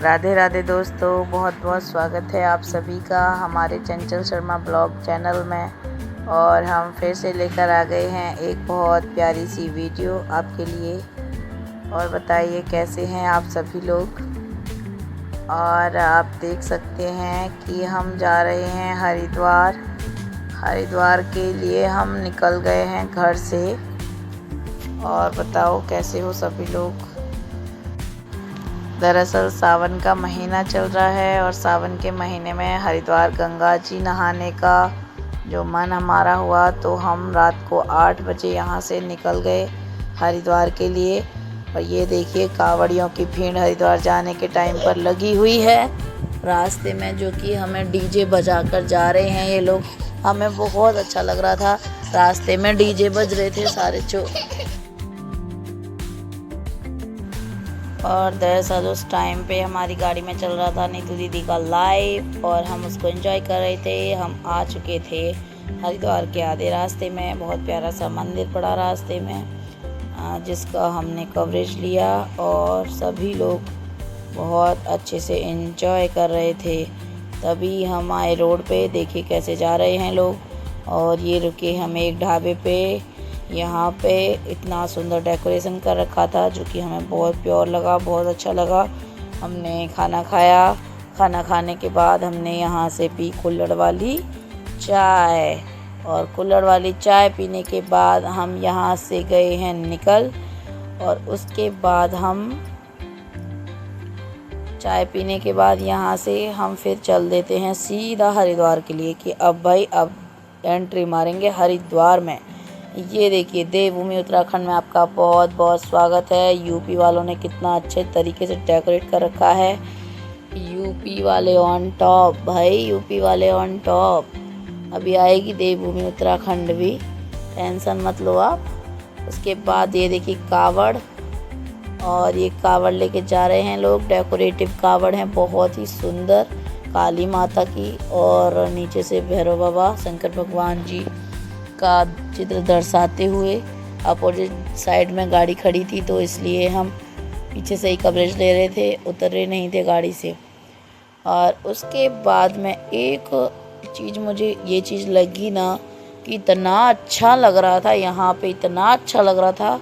राधे राधे दोस्तों, बहुत बहुत स्वागत है आप सभी का हमारे चंचल शर्मा ब्लॉग चैनल में। और हम फिर से लेकर आ गए हैं एक बहुत प्यारी सी वीडियो आपके लिए। और बताइए कैसे हैं आप सभी लोग। और आप देख सकते हैं कि हम जा रहे हैं हरिद्वार के लिए हम निकल गए हैं घर से। और बताओ कैसे हो सभी लोग। दरअसल सावन का महीना चल रहा है और सावन के महीने में हरिद्वार गंगा जी नहाने का जो मन हमारा हुआ, तो हम रात को 8 बजे यहाँ से निकल गए हरिद्वार के लिए। और ये देखिए कांवड़ियों की भीड़ हरिद्वार जाने के टाइम पर लगी हुई है रास्ते में, जो कि हमें डीजे बजा कर जा रहे हैं ये लोग। हमें बहुत अच्छा लग रहा था, रास्ते में डीजे बज रहे थे सारे और दरअसल उस टाइम पे हमारी गाड़ी में चल रहा था नीतू दीदी का लाइव और हम उसको एंजॉय कर रहे थे। हम आ चुके थे हरिद्वार के आधे रास्ते में। बहुत प्यारा सा मंदिर पड़ा रास्ते में, जिसका हमने कवरेज लिया और सभी लोग बहुत अच्छे से एंजॉय कर रहे थे। तभी हम आए रोड पे, देखिए कैसे जा रहे हैं लोग। और ये रुके हम एक ढाबे पे। यहाँ पे इतना सुंदर डेकोरेशन कर रखा था जो कि हमें बहुत प्योर लगा, बहुत अच्छा लगा। हमने खाना खाया। खाना खाने के बाद हमने यहाँ से पी कुल्हड़ वाली चाय। और कुल्हड़ वाली चाय पीने के बाद हम यहाँ से गए हैं निकल। और उसके बाद हम चाय पीने के बाद यहाँ से हम फिर चल देते हैं सीधा हरिद्वार के लिए कि अब भाई अब एंट्री मारेंगे हरिद्वार में। ये देखिए देवभूमि उत्तराखंड में आपका बहुत बहुत स्वागत है। यूपी वालों ने कितना अच्छे तरीके से डेकोरेट कर रखा है। यूपी वाले ऑन टॉप भाई, यूपी वाले ऑन टॉप। अभी आएगी देवभूमि उत्तराखंड भी, टेंशन मत लो आप। उसके बाद ये देखिए कावड़, और ये कावड़ लेके जा रहे हैं लोग। डेकोरेटिव कावड़ हैं, बहुत ही सुंदर काली माता की और नीचे से भैरव बाबा शंकर भगवान जी का चित्र दर्शाते हुए। अपोजिट साइड में गाड़ी खड़ी थी तो इसलिए हम पीछे से ही कवरेज ले रहे थे, उतर रहे नहीं थे गाड़ी से। और उसके बाद में एक चीज़ मुझे ये चीज़ लगी ना कि इतना अच्छा लग रहा था यहाँ पे, इतना अच्छा लग रहा था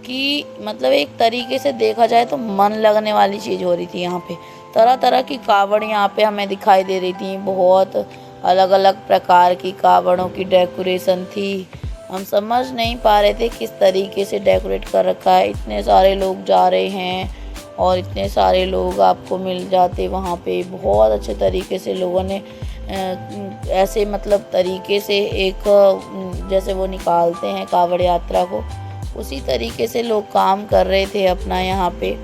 कि मतलब एक तरीके से देखा जाए तो मन लगने वाली चीज़ हो रही थी। यहाँ पे तरह तरह की कावड़ यहाँ पे हमें दिखाई दे रही थी। बहुत अलग अलग प्रकार की कावड़ों की डेकोरेशन थी। हम समझ नहीं पा रहे थे किस तरीके से डेकोरेट कर रखा है। इतने सारे लोग जा रहे हैं और इतने सारे लोग आपको मिल जाते वहाँ पे। बहुत अच्छे तरीके से लोगों ने ऐसे मतलब तरीके से एक जैसे वो निकालते हैं कावड़ यात्रा को, उसी तरीके से लोग काम कर रहे थे अपना यहाँ पे।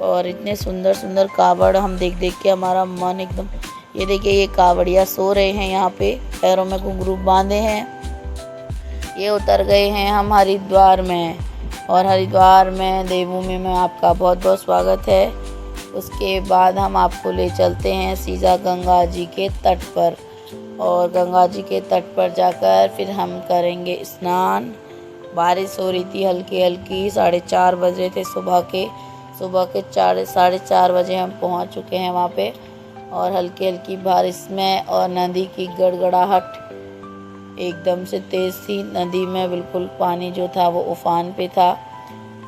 और इतने सुंदर सुंदर कावड़ हम देख देख के हमारा मन एकदम। ये देखिए ये कावड़िया सो रहे हैं यहाँ पे, पैरों में घुंघरू बांधे हैं। ये उतर गए हैं हम हरिद्वार में। और हरिद्वार में देवभूमि में आपका बहुत बहुत स्वागत है। उसके बाद हम आपको ले चलते हैं सीधा गंगा जी के तट पर। और गंगा जी के तट पर जाकर फिर हम करेंगे स्नान। बारिश हो रही थी हल्की हल्की, 4:30 बज रहे थे सुबह के 4:30 बजे हम पहुंच चुके हैं वहाँ पे। और हल्की हल्की बारिश में और नदी की गड़गड़ाहट एकदम से तेज़ थी। नदी में बिल्कुल पानी जो था वो उफान पे था।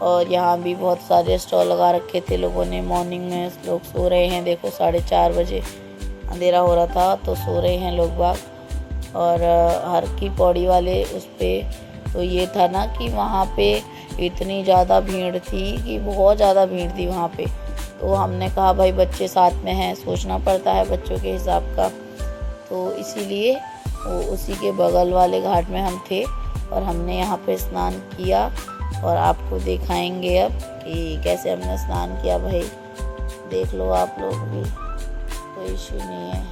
और यहाँ भी बहुत सारे स्टॉल लगा रखे थे लोगों ने। मॉर्निंग में लोग सो रहे हैं, देखो 4:30 बजे अंधेरा हो रहा था तो सो रहे हैं लोग बाग। और हर की पौड़ी वाले उस पर तो ये था ना कि वहाँ पे इतनी ज़्यादा भीड़ थी कि बहुत ज़्यादा भीड़ थी वहाँ पे। तो हमने कहा भाई बच्चे साथ में हैं, सोचना पड़ता है बच्चों के हिसाब का, तो इसीलिए वो उसी के बगल वाले घाट में हम थे। और हमने यहाँ पे स्नान किया और आपको दिखाएंगे अब कि कैसे हमने स्नान किया। भाई देख लो आप लोग भी, कोई इशू नहीं है।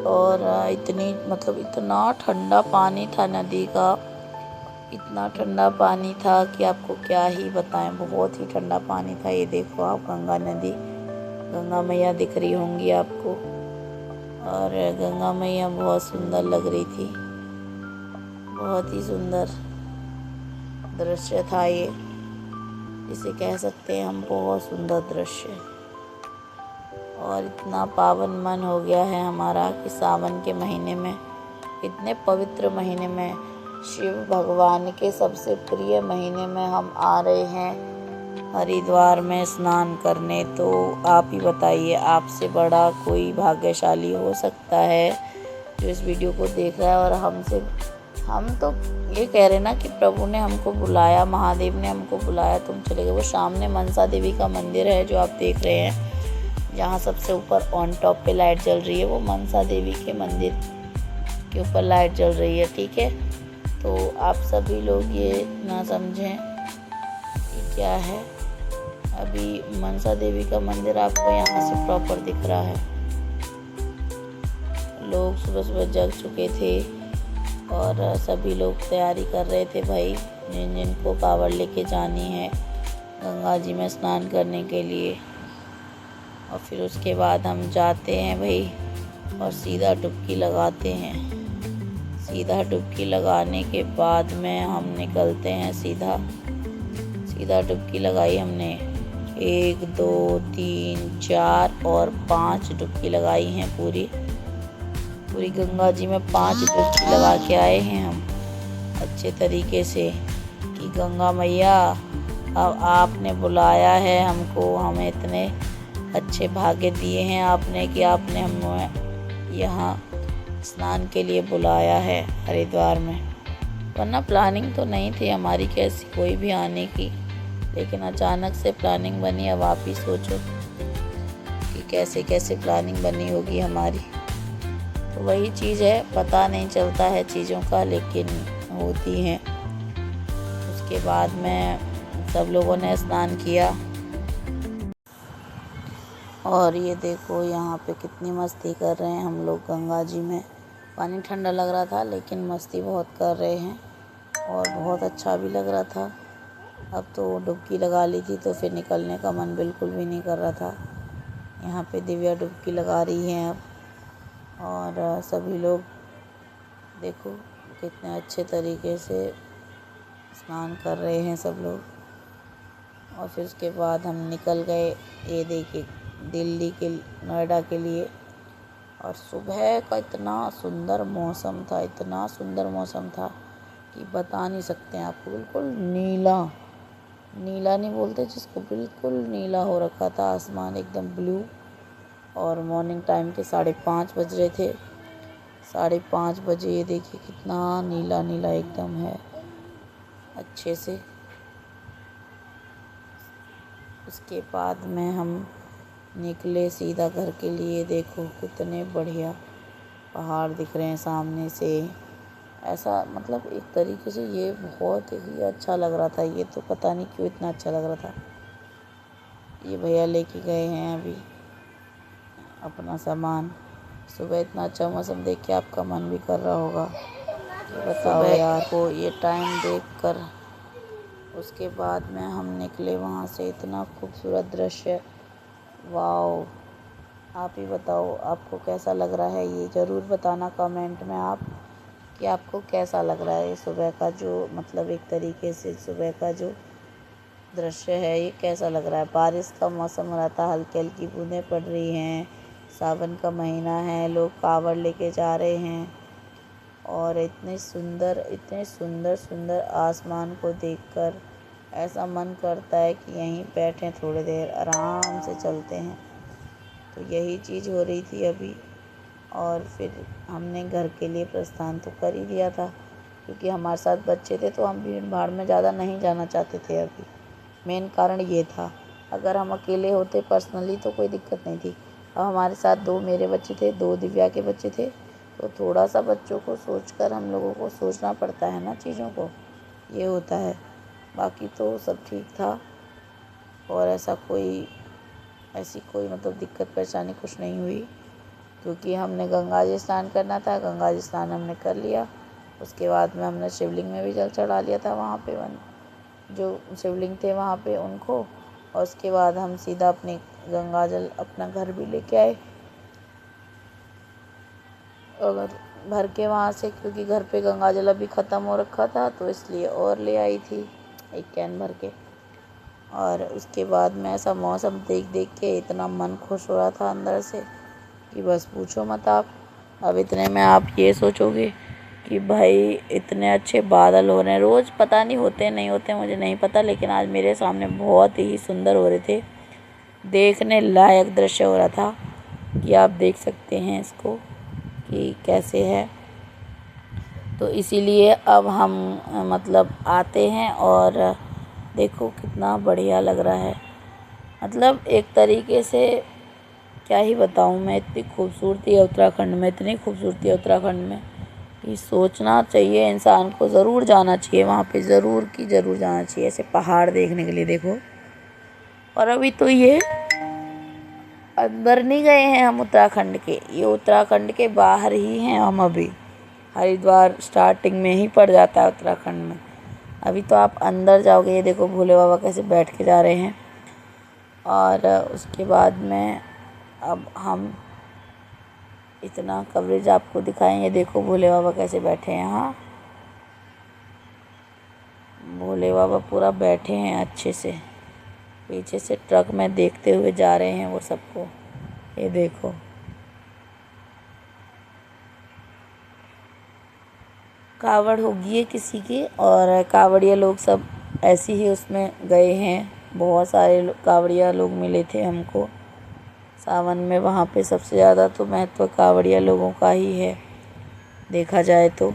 और इतनी मतलब इतना ठंडा पानी था नदी का, इतना ठंडा पानी था कि आपको क्या ही बताएं। बहुत ही ठंडा पानी था। ये देखो आप गंगा नदी, गंगा मैया दिख रही होंगी आपको। और गंगा मैया बहुत सुंदर लग रही थी, बहुत ही सुंदर। दृश्य था ये, इसे कह सकते हैं हम बहुत सुंदर दृश्य। और इतना पावन मन हो गया है हमारा कि सावन के महीने में, इतने पवित्र महीने में, शिव भगवान के सबसे प्रिय महीने में हम आ रहे हैं हरिद्वार में स्नान करने। तो आप ही बताइए, आपसे बड़ा कोई भाग्यशाली हो सकता है जो इस वीडियो को देख रहा है। और हम तो ये कह रहे ना कि प्रभु ने हमको बुलाया, महादेव ने हमको बुलाया, तुम चले गए। वो सामने मनसा देवी का मंदिर है जो आप देख रहे हैं, जहाँ सबसे ऊपर ऑन टॉप पे लाइट जल रही है, वो मनसा देवी के मंदिर के ऊपर लाइट जल रही है, ठीक है। तो आप सभी लोग ये ना समझें कि क्या है। अभी मनसा देवी का मंदिर आपको यहाँ से प्रॉपर दिख रहा है। लोग सुबह सुबह जग चुके थे और सभी लोग तैयारी कर रहे थे भाई, जिन जिनको कावड़ लेके जानी है गंगा जी में स्नान करने के लिए। और फिर उसके बाद हम जाते हैं भाई और सीधा डुबकी लगाते हैं। सीधा डुबकी लगाने के बाद में हम निकलते हैं सीधा डुबकी लगाई हमने 1 2 3 4 और 5 डुबकी लगाई हैं। पूरी गंगा जी में 5 डुबकी लगा के आए हैं हम अच्छे तरीके से कि गंगा मैया अब आपने बुलाया है हमको, हमें इतने अच्छे भाग्य दिए हैं आपने कि आपने हमें यहाँ स्नान के लिए बुलाया है हरिद्वार में। वरना प्लानिंग तो नहीं थी हमारी कैसी कोई भी आने की, लेकिन अचानक से प्लानिंग बनी। अब आप ही सोचो कि कैसे कैसे प्लानिंग बनी होगी हमारी। तो वही चीज़ है, पता नहीं चलता है चीज़ों का, लेकिन होती हैं। उसके बाद में सब लोगों ने स्नान किया और ये देखो यहाँ पे कितनी मस्ती कर रहे हैं हम लोग गंगा जी में। पानी ठंडा लग रहा था लेकिन मस्ती बहुत कर रहे हैं और बहुत अच्छा भी लग रहा था। अब तो डुबकी लगा ली थी तो फिर निकलने का मन बिल्कुल भी नहीं कर रहा था। यहाँ पे दिव्या डुबकी लगा रही हैं अब, और सभी लोग देखो कितने अच्छे तरीके से स्नान कर रहे हैं सब लोग। और फिर उसके बाद हम निकल गए, ये देखिए, दिल्ली के नोएडा के लिए। और सुबह का इतना सुंदर मौसम था, इतना सुंदर मौसम था कि बता नहीं सकते हैं आपको। बिल्कुल नीला नीला नहीं बोलते जिसको, बिल्कुल नीला हो रखा था आसमान, एकदम ब्लू। और मॉर्निंग टाइम के 5:30 बज रहे थे। 5:30 बजे ये देखिए कितना नीला नीला एकदम है अच्छे से। उसके बाद में हम निकले सीधा घर के लिए। देखो कितने बढ़िया पहाड़ दिख रहे हैं सामने से, ऐसा मतलब एक तरीके से ये बहुत ही अच्छा लग रहा था। ये तो पता नहीं क्यों इतना अच्छा लग रहा था। ये भैया लेके गए हैं अभी अपना सामान। सुबह इतना अच्छा मौसम देख के आपका मन भी कर रहा होगा कि बताओ यार को ये टाइम देखकर। उसके बाद में हम निकले वहाँ से, इतना खूबसूरत दृश्य, वाओ। आप ही बताओ आपको कैसा लग रहा है, ये ज़रूर बताना कमेंट में आप कि आपको कैसा लग रहा है ये सुबह का जो मतलब एक तरीके से सुबह का जो दृश्य है ये कैसा लग रहा है। बारिश का मौसम हो रहा था, हल्की हल्की बूंदें पड़ रही हैं, सावन का महीना है, लोग कावड़ लेके जा रहे हैं। और इतने सुंदर सुंदर आसमान को देखकर ऐसा मन करता है कि यहीं बैठें थोड़ी देर आराम से चलते हैं। तो यही चीज़ हो रही थी अभी। और फिर हमने घर के लिए प्रस्थान तो कर ही दिया था, क्योंकि हमारे साथ बच्चे थे तो हम भीड़ भाड़ में ज़्यादा नहीं जाना चाहते थे अभी। मेन कारण ये था। अगर हम अकेले होते पर्सनली तो कोई दिक्कत नहीं थी। अब हमारे साथ 2 मेरे बच्चे थे, 2 दिव्या के बच्चे थे, तो थोड़ा सा बच्चों को सोचकर हम लोगों को सोचना पड़ता है ना चीज़ों को, ये होता है। बाकी तो सब ठीक था और ऐसी कोई मतलब दिक्कत परेशानी कुछ नहीं हुई, क्योंकि हमने गंगा जी स्नान करना था। गंगा जी स्नान हमने कर लिया। उसके बाद में हमने शिवलिंग में भी जल चढ़ा लिया था वहाँ पे, जो शिवलिंग थे वहाँ पे उनको। और उसके बाद हम सीधा अपने गंगा जल अपना घर भी लेके आए और भर के वहाँ से, क्योंकि घर पे गंगा जल अभी ख़त्म हो रखा था तो इसलिए और ले आई थी। एक कैन भर के। और उसके बाद में ऐसा मौसम देख देख के इतना मन खुश हो रहा था अंदर से कि बस पूछो मत आप। अब इतने में आप ये सोचोगे कि भाई इतने अच्छे बादल हो रहे हैं, रोज़ पता नहीं होते नहीं होते मुझे नहीं पता, लेकिन आज मेरे सामने बहुत ही सुंदर हो रहे थे, देखने लायक दृश्य हो रहा था कि आप देख सकते हैं इसको कि कैसे है। तो इसीलिए अब हम मतलब आते हैं और देखो कितना बढ़िया लग रहा है। मतलब एक तरीके से क्या ही बताऊँ मैं, इतनी खूबसूरती है उत्तराखंड में, इतनी खूबसूरती है उत्तराखंड में कि सोचना चाहिए इंसान को, ज़रूर जाना चाहिए वहाँ पे, ज़रूर की ज़रूर जाना चाहिए ऐसे पहाड़ देखने के लिए। देखो, और अभी तो ये अंदर नहीं गए हैं हम उत्तराखंड के, ये उत्तराखंड के बाहर ही हैं हम अभी। हरिद्वार स्टार्टिंग में ही पड़ जाता है उत्तराखंड में। अभी तो आप अंदर जाओगे, ये देखो भोले बाबा कैसे बैठ के जा रहे हैं। और उसके बाद में अब हम इतना कवरेज आपको दिखाएंगे। देखो भोले बाबा कैसे बैठे हैं। यहाँ भोले बाबा पूरा बैठे हैं अच्छे से, पीछे से ट्रक में देखते हुए जा रहे हैं वो सबको। ये देखो, कावड़ होगी है किसी की, और कावड़िया लोग सब ऐसे ही उसमें गए हैं। बहुत सारे कावड़िया लोग मिले थे हमको सावन में। वहाँ पे सबसे ज़्यादा तो महत्व कावड़िया लोगों का ही है देखा जाए तो।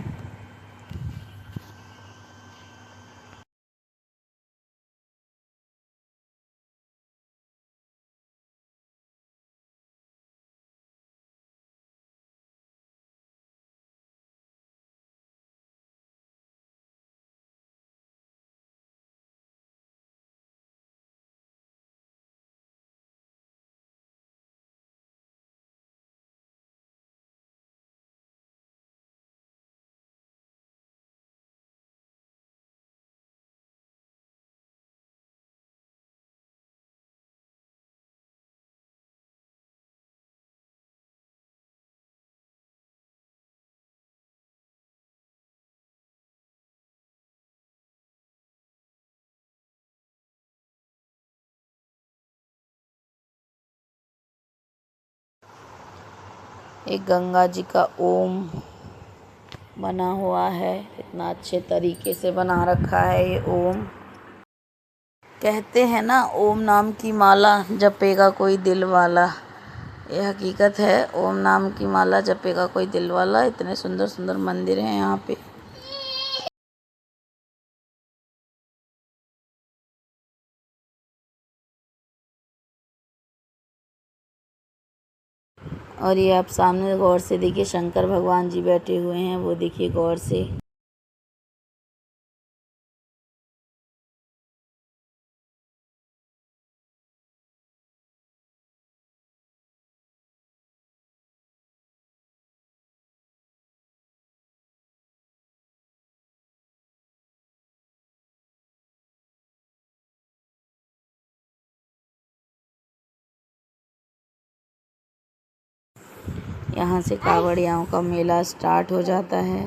एक गंगा जी का ओम बना हुआ है, इतना अच्छे तरीके से बना रखा है ये ओम। कहते हैं ना, ओम नाम की माला जपेगा कोई दिल वाला। ये हकीकत है, ओम नाम की माला जपेगा कोई दिल वाला। इतने सुंदर सुंदर मंदिर हैं यहाँ पे। और ये आप सामने गौर से देखिए, शंकर भगवान जी बैठे हुए हैं, वो देखिए गौर से। यहाँ से कावड़ियाओं का मेला स्टार्ट हो जाता है।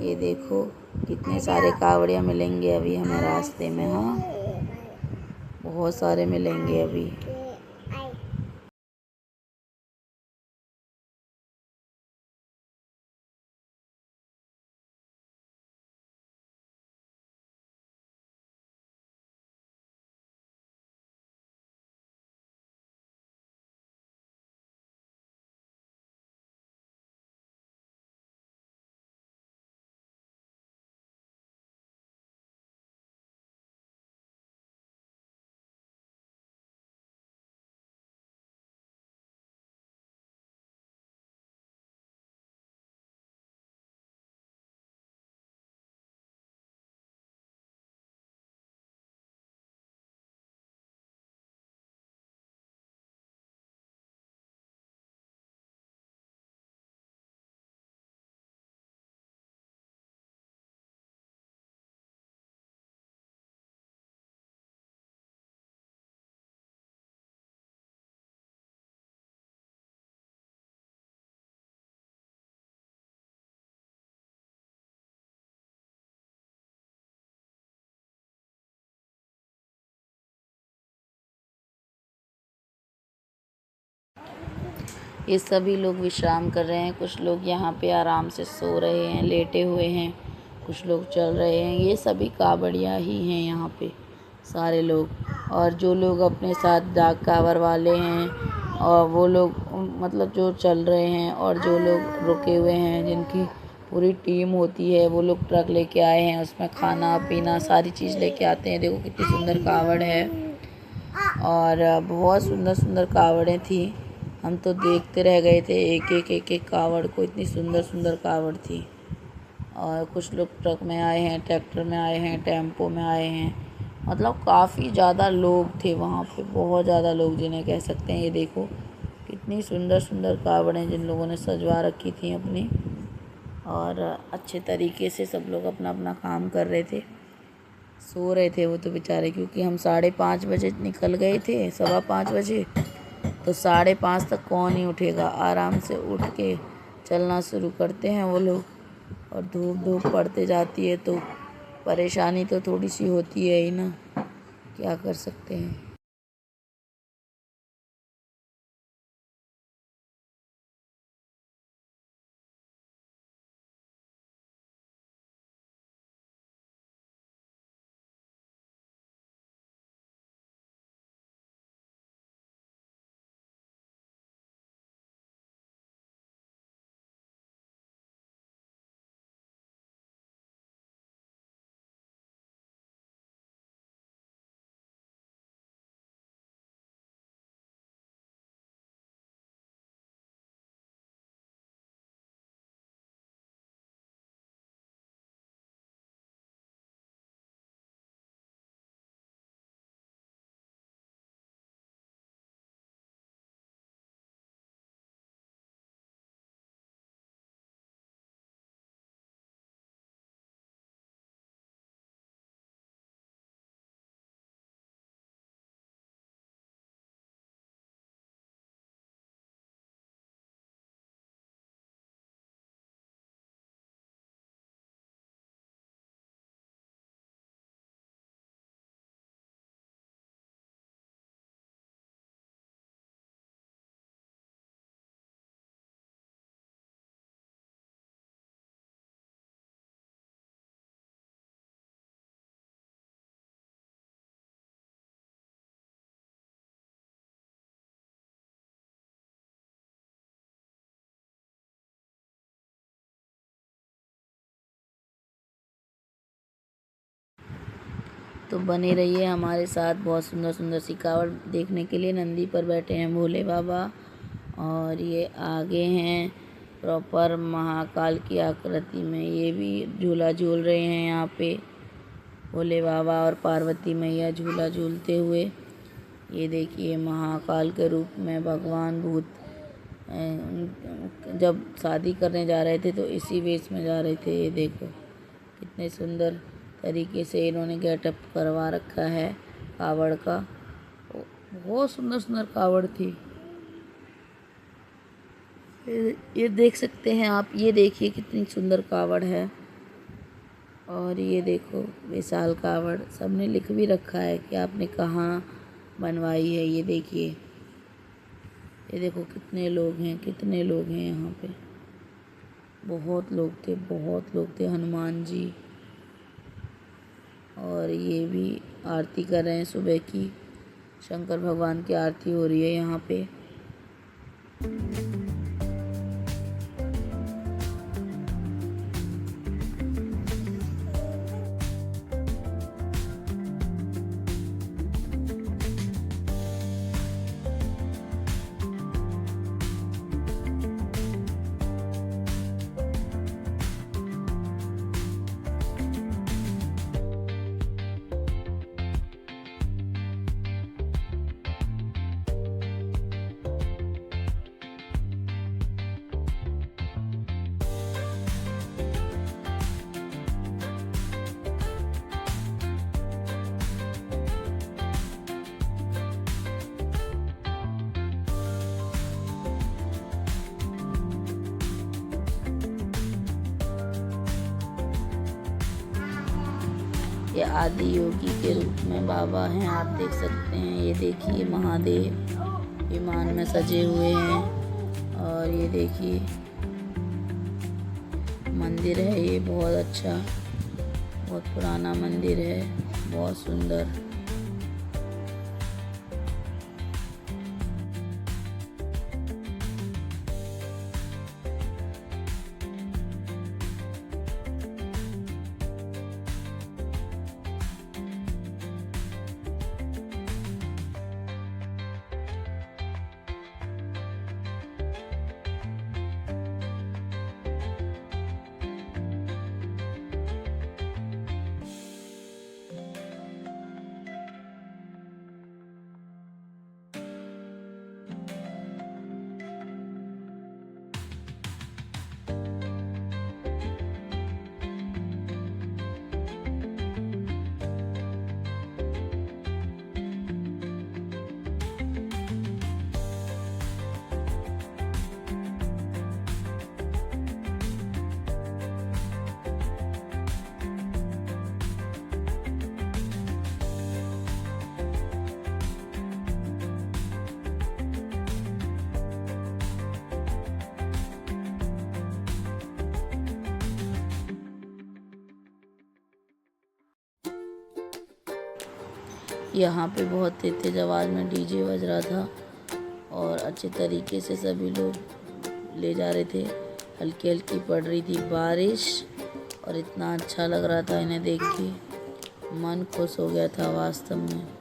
ये देखो कितने सारे कावड़िया मिलेंगे अभी हमें रास्ते में। हाँ, बहुत सारे मिलेंगे अभी। ये सभी लोग विश्राम कर रहे हैं। कुछ लोग यहाँ पे आराम से सो रहे हैं, लेटे हुए हैं, कुछ लोग चल रहे हैं। ये सभी कावड़िया ही हैं यहाँ पे सारे लोग। और जो लोग अपने साथ डाक कावड़ वाले हैं और वो लोग मतलब जो चल रहे हैं, और जो लोग रुके हुए हैं जिनकी पूरी टीम होती है, वो लोग ट्रक लेके आए हैं, उसमें खाना पीना सारी चीज़ लेके आते हैं। देखो कितनी सुंदर कावड़ है और बहुत सुंदर सुंदर कावड़ें थी। हम तो देखते रह गए थे एक एक कावड़ को, इतनी सुंदर सुंदर कावड़ थी। और कुछ लोग ट्रक में आए हैं, ट्रैक्टर में आए हैं, टेम्पो में आए हैं। मतलब काफ़ी ज़्यादा लोग थे वहाँ पे, बहुत ज़्यादा लोग जिन्हें कह सकते हैं। ये देखो कितनी सुंदर सुंदर कावड़ें जिन लोगों ने सजवा रखी थी अपनी, और अच्छे तरीके से सब लोग अपना अपना काम कर रहे थे। सो रहे थे वो तो बेचारे, क्योंकि हम 5:30 बजे निकल गए थे, 5:15 बजे। तो 5:30 तक कौन ही उठेगा। आराम से उठ के चलना शुरू करते हैं वो लोग। और धूप धूप पड़ते जाती है तो परेशानी तो थोड़ी सी होती है ही ना, क्या कर सकते हैं। तो बने रहिए हमारे साथ। बहुत सुंदर सुंदर सी कावड़ देखने के लिए नंदी पर बैठे हैं भोले बाबा, और ये आगे हैं प्रॉपर महाकाल की आकृति में। ये भी झूला झूल रहे हैं यहाँ पे भोले बाबा और पार्वती मैया झूला झूलते हुए। ये देखिए महाकाल के रूप में भगवान भूत जब शादी करने जा रहे थे तो इसी वेश में जा रहे थे। ये देखो कितने सुंदर तरीके से इन्होंने गेटअप करवा रखा है कावड़ का। बहुत सुंदर सुंदर कावड़ थी। ये देख सकते हैं आप, ये देखिए कितनी सुंदर कावड़ है। और ये देखो विशाल कावड़, सबने लिख भी रखा है कि आपने कहाँ बनवाई है। ये देखिए, ये देखो कितने लोग हैं, कितने लोग हैं यहाँ पे। बहुत लोग थे, बहुत लोग थे। हनुमान जी, और ये भी आरती कर रहे हैं सुबह की। शंकर भगवान की आरती हो रही है यहाँ पे। ये आदि योगी के रूप में बाबा हैं, आप देख सकते हैं। ये देखिए महादेव विमान में सजे हुए हैं, और ये देखिए मंदिर है, ये बहुत अच्छा, बहुत पुराना मंदिर है, बहुत सुंदर। यहाँ पे बहुत तेज आवाज़ में डीजे बज रहा था और अच्छे तरीके से सभी लोग ले जा रहे थे। हल्की हल्की पड़ रही थी बारिश और इतना अच्छा लग रहा था इन्हें देख के, मन खुश हो गया था वास्तव में।